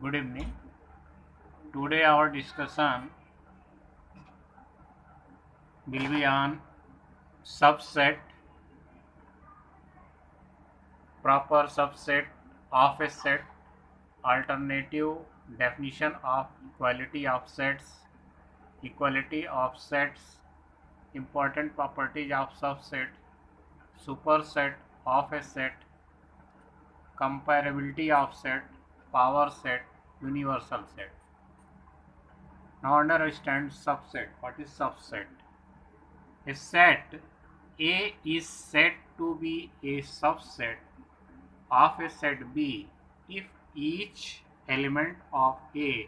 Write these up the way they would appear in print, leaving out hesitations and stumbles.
Good evening. Today our discussion will be on subset, proper subset of a set, alternative definition of equality of sets, important properties of subset, superset of a set, comparability of set, power set, universal set. Now understand subset. What is subset? A set A is said to be a subset of a set B if each element of A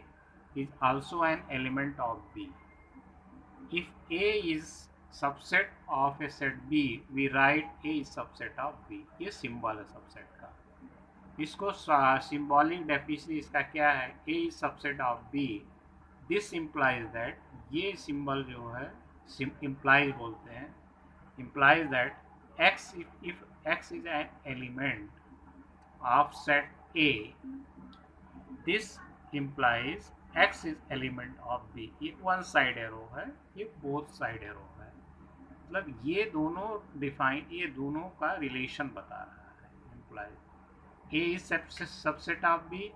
is also an element of B. If A is subset of a set B, we write A is subset of B. ये symbol है subset का. इसको symbolic definition इसका क्या है? A is subset of B. This implies that ये symbol जो है implies बोलते हैं, implies that if X is an element of set A, this implies X is element of B. ये वन साइड एरो है, ये बोथ साइड एरो है. मतलब ये दोनों का रिलेशन बता रहा है. implies A is subset of B.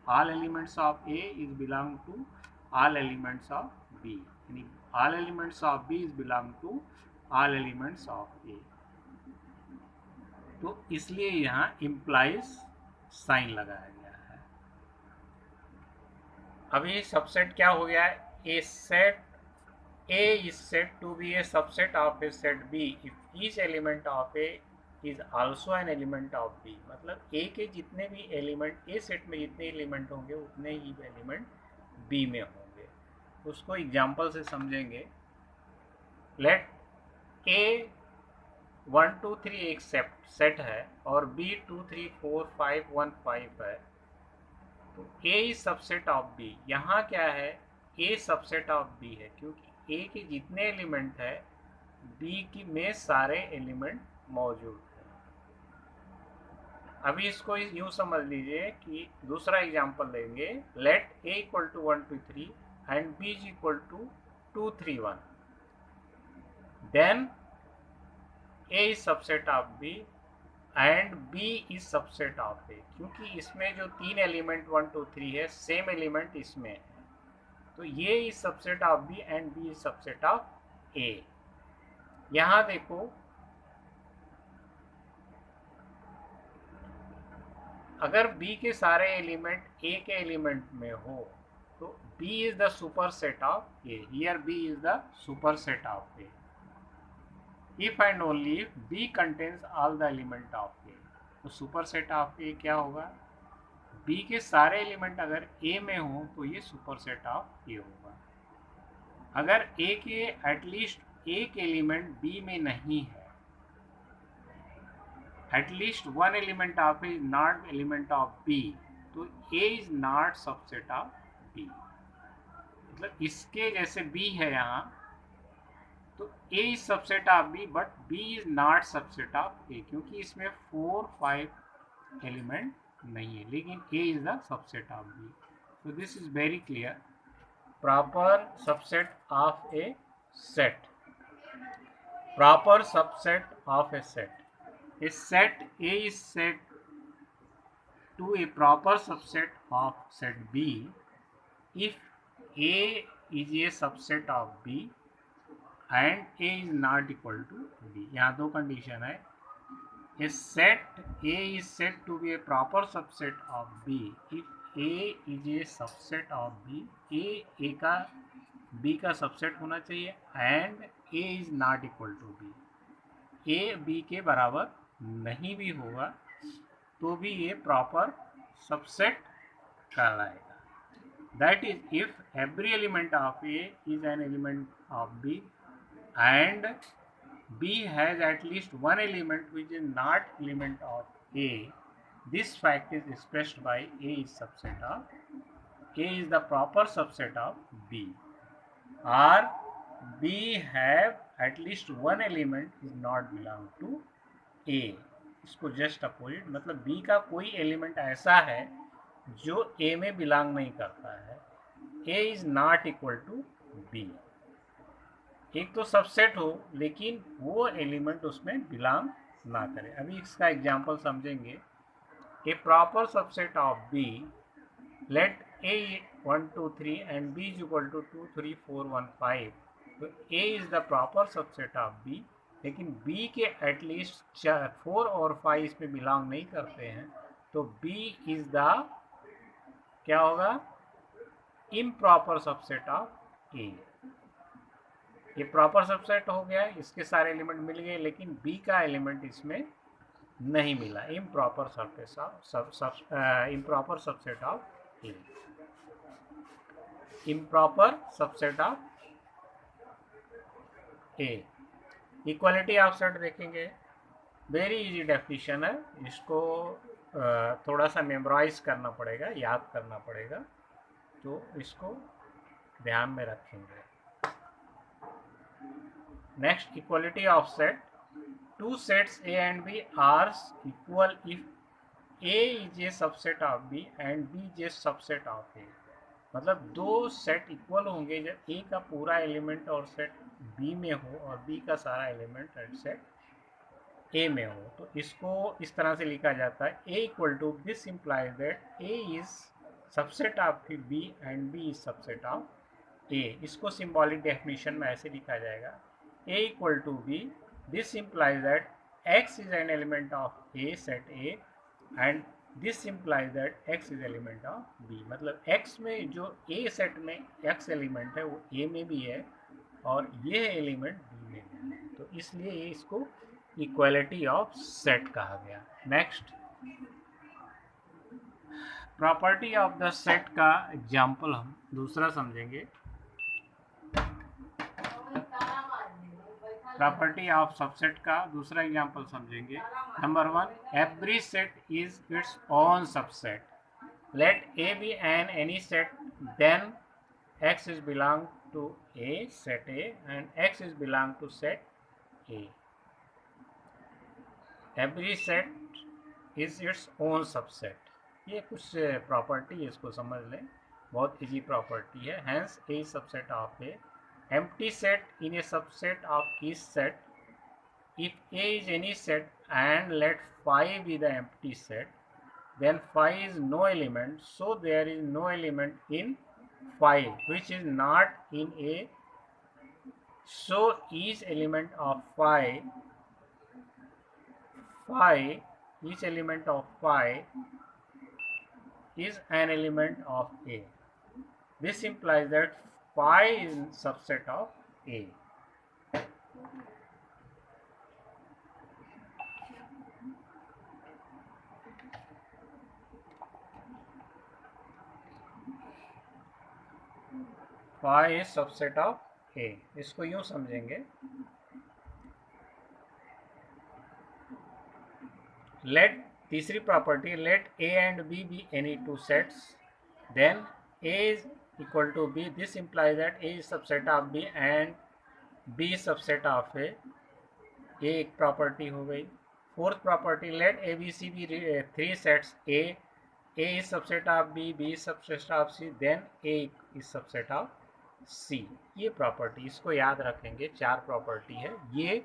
All elements of A is belong to all elements of B. यानी all elements of B is belong to all elements of A. तो इसलिए यहाँ implies साइन लगाया गया है. अभी सबसेट क्या हो गया है? A set A is said to be a subset of a set B if each element of A is also an element of B. मतलब A के जितने भी एलिमेंट, A सेट में जितने एलिमेंट होंगे उतने ही एलिमेंट B में होंगे. उसको एग्जाम्पल से समझेंगे. लेट A 1 2 3 एक सेट है और B 2 3 4 5 1 5 है. तो A is subset of B. यहाँ क्या है? A सबसेट ऑफ B है क्योंकि A के जितने एलिमेंट है B की में सारे एलिमेंट मौजूद है. अभी इसको यूं समझ लीजिए कि दूसरा एग्जांपल लेंगे. Let A equal to 1 2 3 and B is equal to 2 3 1. Then A is subset of B and B is subset of A. क्योंकि इसमें जो तीन एलिमेंट 1 2 3 है, सेम एलिमेंट इसमें है, तो ये is subset of B and B is subset of A. यहां देखो, अगर B के सारे एलिमेंट A के एलिमेंट में हो तो B is the super set of A. Here B is the super set of A. If and only if B contains all the element of A. तो सुपर सेट ऑफ A क्या होगा? B के सारे element अगर A में हो तो ये सुपर सेट ऑफ A होगा. अगर A के एटलीस्ट एक एलिमेंट B में नहीं है, at least one element of A is not element of B, तो A is not subset of B. मतलब इसके जैसे B है यहाँ, तो A is subset of B but B is not subset of A क्योंकि इसमें 4 5 एलिमेंट नहीं है, लेकिन A is the subset of B. So this is very clear. Proper subset of a set. Proper subset of a set. A set A is said to a proper subset of set B if A is a subset of B and A is not equal to B. यहाँ दो condition है. A set A is said to be a proper subset of B if A is a subset of B. A का B का subset होना चाहिए and A is not equal to B. A B के बराबर नहीं भी होगा तो भी ये प्रॉपर सबसेट कहलाएगा. That is if every element of A is an element of B and B has at least one element which is not element of A. This fact is expressed by A is subset of A is the proper subset of B, or B have at least one element is not belong to A. इसको just opposite, मतलब B का कोई element ऐसा है जो ए में belong नहीं करता है, A is not equal to B. एक तो सबसेट हो लेकिन वो एलिमेंट उसमें बिलोंग ना करे। अभी इसका एग्जांपल समझेंगे। A proper subset of B, let a 1 2 3 and b is equal to 2 3 4 1 5, तो a is the proper subset of b, लेकिन b के एटलीस्ट 4 और 5 इसमें बिलोंग नहीं करते हैं, तो b is the क्या होगा, इम्प्रॉपर सबसेट ऑफ a। ये प्रॉपर सबसेट हो गया, इसके सारे एलिमेंट मिल गए, लेकिन b का एलिमेंट इसमें नहीं मिला। Improper improper subset of a, improper subset of A. Equality of set देखेंगे, वेरी इजी डेफिनेशन है, इसको थोड़ा सा मेमोराइज करना पड़ेगा, याद करना पड़ेगा, तो इसको ध्यान में रखेंगे। Next, equality of set, two sets A and B are equal if A is a subset of B and B is a subset of A. मतलब दो सेट इक्वल होंगे जब ए का पूरा एलिमेंट और सेट बी में हो और बी का सारा एलिमेंट और सेट ए में हो। तो इसको इस तरह से लिखा जाता है, A equal to, this implies that A is subset of B and B is subset of A. इसको सिंबॉलिक डेफिनेशन में ऐसे लिखा जाएगा, A equal to B, this implies that X is an element of a set A and this implies that X is element of B. मतलब X में जो A set में X element है वो ए में भी है और ये एलिमेंट बी में भी है, तो इसलिए इसको इक्वालिटी ऑफ सेट कहा गया। Next, property of the set का एग्जाम्पल हम दूसरा समझेंगे। प्रॉपर्टी ऑफ सबसेट का दूसरा एग्जांपल समझेंगे। Number 1, every set is its own subset, let A be an any set, then x is belong to a set A and x is belong to set A. Every set is its own subset. ये कुछ property, इसको समझ लें, बहुत easy property है। Hence A is subset of A. Empty set in a subset of each set. If A is any set and let phi be the empty set, then phi is no element, so there is no element in phi which is not in A, so each element of phi each element of phi is an element of A. This implies that phi is subset of A. phi is subset of A. इसको यूं समझेंगे, let, तीसरी property, let A and B be any two sets, then A is equal to B. This implies that A is subset of B and B is subset of A. ये एक property हो गई। Fourth property, let A B C be three sets A is subset of B, B is subset of C, then A is subset of C. ये property, इसको याद रखेंगे, चार property है। ये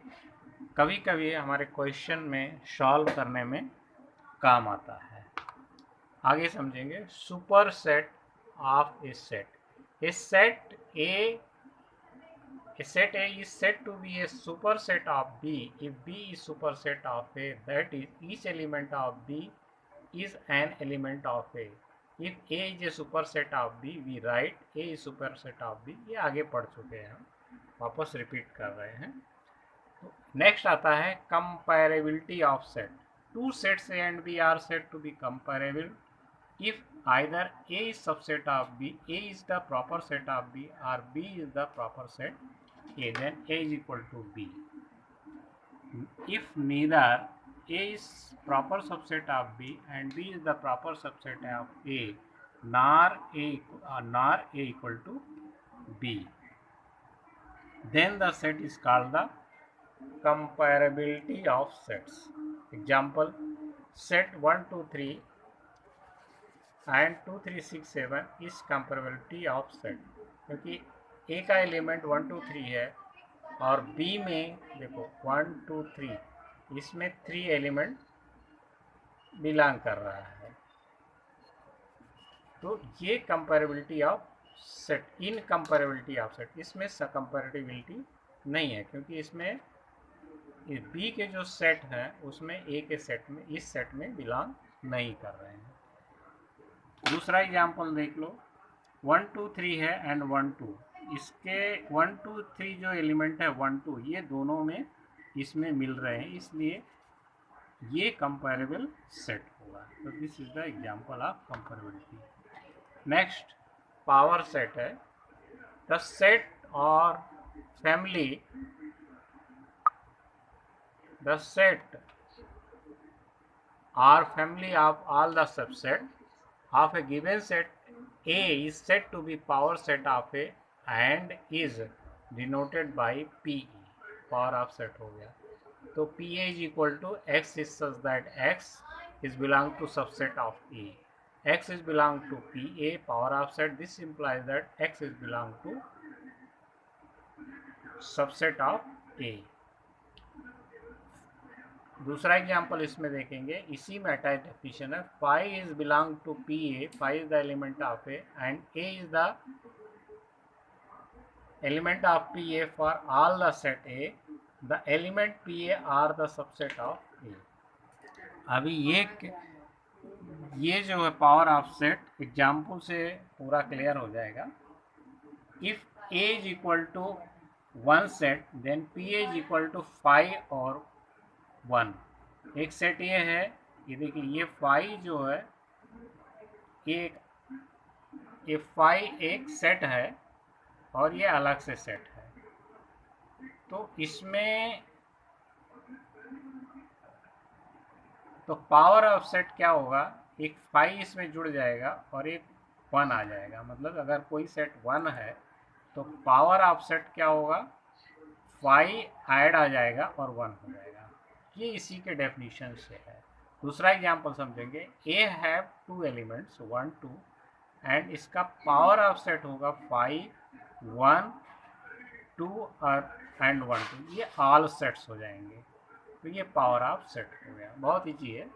कभी कभी हमारे क्वेश्चन में सॉल्व करने में काम आता है। आगे समझेंगे, super set of a set. A set A is said to be a superset of B if B is superset of A, that is each element of B is an element of A. If A is a superset of B, we write A is superset of B. ये आगे पढ़ चुके हैं, हम वापस repeat कर रहे हैं। तो नेक्स्ट आता है comparability of set. Two sets A and B are said to be comparable if either A is subset of B, A is the proper set of B, or B is the proper set A, then A is equal to B. If neither A is proper subset of B and B is the proper subset of A, nor A equal to B, then the set is called the comparability of sets. Example, set 1 2 3 and 2 3 6 7 is comparability of set, क्योंकि ए का element 1 2 3 है और B में देखो 1 2 3 इसमें 3 element belong कर रहा है। तो ये comparability of set, in comparability of set, इसमें कंपेरेबिलिटी नहीं है, क्योंकि इसमें बी के जो सेट हैं उसमें ए के सेट में, इस सेट में बिलोंग नहीं कर रहे हैं। दूसरा एग्जाम्पल देख लो, 1 2 3 है एंड 1 2, इसके 1 2 3 जो एलिमेंट है 1 2 ये दोनों में इसमें मिल रहे हैं, इसलिए ये कंपेरेबल सेट होगा। तो this is the example of comparability. Next power set है, द सेट और family, the set or family of all the subset of a given set A is said to be power set of A and is denoted by PE, power of set हो गया। तो PA is equal to X is such that X is belong to subset of A, X is belong to PA, power of set, this implies that X is belong to subset of A। दूसरा example इसमें देखेंगे, इसी में attach definition है, five is belong to P A, five is the element of A and A is the element of P A for all the set A, the element P A are the subset of A. अभी ये जो है power of set example से पूरा clear हो जाएगा। If A is equal to 1 set then P A is equal to 5 और 1। एक सेट ये है, ये देखिए ये 5 जो है ये 5 एक सेट है और ये अलग से सेट है। तो इसमें तो पावर ऑफ सेट क्या होगा, एक 5 इसमें जुड़ जाएगा और एक 1 आ जाएगा। मतलब अगर कोई सेट 1 है तो पावर ऑफ सेट क्या होगा, 5 ऐड आ जाएगा और 1 हो जाएगा। ये इसी के डेफिनेशन से है। दूसरा एग्जांपल समझेंगे, ए हैव 2 एलिमेंट्स 1 2 एंड इसका पावर ऑफ सेट होगा 5 1 2 और एंड 1 2, ये ऑल सेट्स हो जाएंगे। तो ये पावर ऑफ सेट हो गया, बहुत ईजी है।